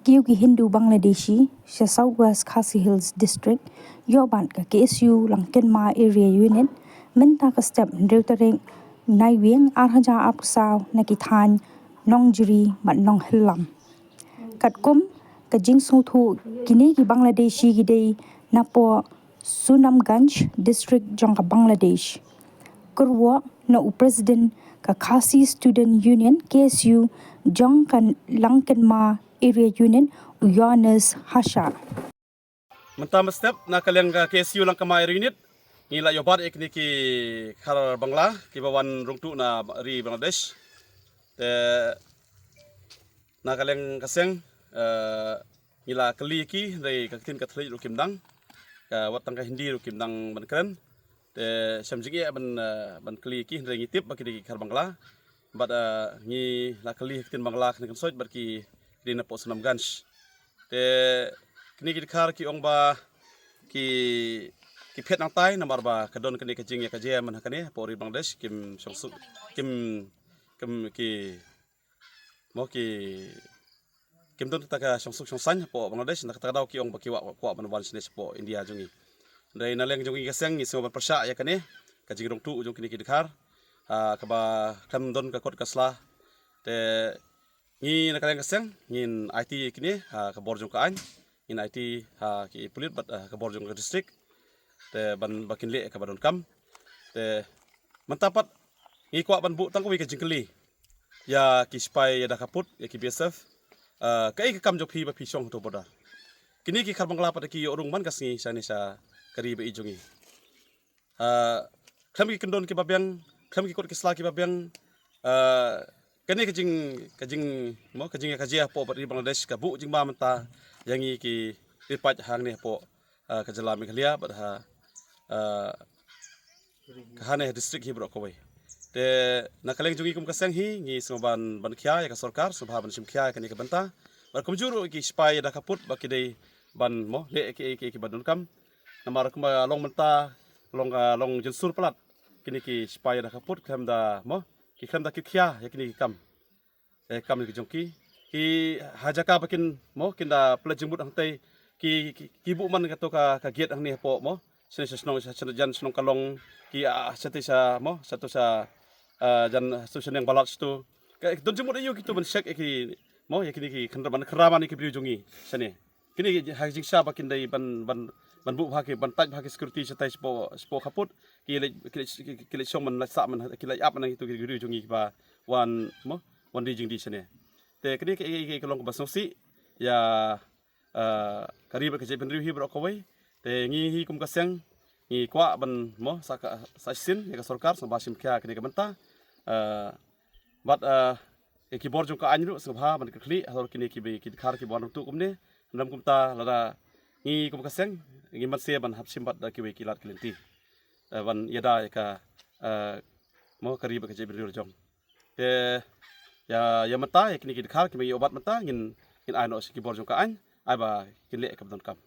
rescue ki Hindu Bangladeshi sa Southwest Khasi Hills District yoban ka KSU Langken Ma area unit menta ka step deutering naiwing arhaja apsaw nakithan nongjiri mat nong hilam katkum ka jingsu thu kini ki Bangladeshi gidei napo Sunamganj district jangka Bangladesh kurwa na president ka Khasi Student Union KSU jangkan Langken Ma area unit Uyanes Hasha. Mentama step na kaliang KSU lang kama area unit ngila yobat ek ni ki khar Bangla ki bawan rungtu na ri Bangladesh te na kaliang kaseng ngila kali ki dari kakin kathli rukim dang ka watang ka hindi rukim dang ban keren te samjigi ban kali ki dari ngitip baki di khar Bangla bat ngi la kali katin Bangla kan soit barki di na po Sunamganj te kini ki khar ki ongba ki phet nang tai namar ba kadon kini ka jing ya ka jam man hakane pori Bangladesh kim songsu kim ki mo ki kim don ta ka songsu songsan po Bangladesh nak ta daw ki ong ba ki wa ban wan sine po India jungi dai na leng jungi ka seng ni so ban persya ya kane ka jing rong tu jung kini ki khar ka ba kam don ka kot kasla te ni nak kalian keseng ngin IT kini ka borjong ka an in IT ki pulit bat ka borjong ka district te ban bakin le ka badon kam te mentapat ngi kwa ban bu tang ko wi ka jingkeli ya ki spy ya da kaput ya ki BSF ka ka kam jok phi ba phi song to boda kini ki khar Bangla pat ki orung man kasni sani sa kari ba ijungi kham ki kendon ki babyang kham ki kot ki sla ki babyang kani kajing mo kajing kajia po di Bangladesh ka bu jing ba menta yangi ki ripat hang ne po ka jala Meghalaya bat ha kahane district hi bro ko we te nakaleng jungi kum kasang hi ngi soban ban khya ya ka sarkar subha ban sim khya kani ka banta bar kumjuru ki spy da kaput ba ki dei ban mo le ki badun kam namar kum long menta long jensur plat kini ki spy da kaput kam da mo ki kham da ki khya ya kini kam kam ki jongki ki hajaka bakin mo kinda pelajeng but hangtai ki bu man ka to ka giat hang ni po mo sene snong jan snong kalong ki sati sa mo satu sa jan susun yang balak stu don jemut ayu ki to ban sek ki mo ya kini ki khanraman khraman ki biu jongi sene kini hajing sa bakin dai ban bu bha ki ban taj bha ki security satai spo khaput ki song man sa man ki ap man itu ki biu jongi ba wan mo wan di jing di sene te kini ki kalong ba songsi ya kari ba ke ben riu hi bro ko we te ngi hi kum ka seng ngi kwa ban mo sa sin ya ka sarkar sa basim kya kini ka banta bat ki borjong ka anru subha ban ka khli hor kini ki khar ki bon tu kumne nam kumta lada ngi kum ka seng ngi mat se ban hapsim bat da ki we ki lat kilenti ban yada ka mo kari ba ke ben riu jong te ya mata ya kini ki khar ki obat mata ngin ai no si ki borjong ka an ai ba kin le ka don kam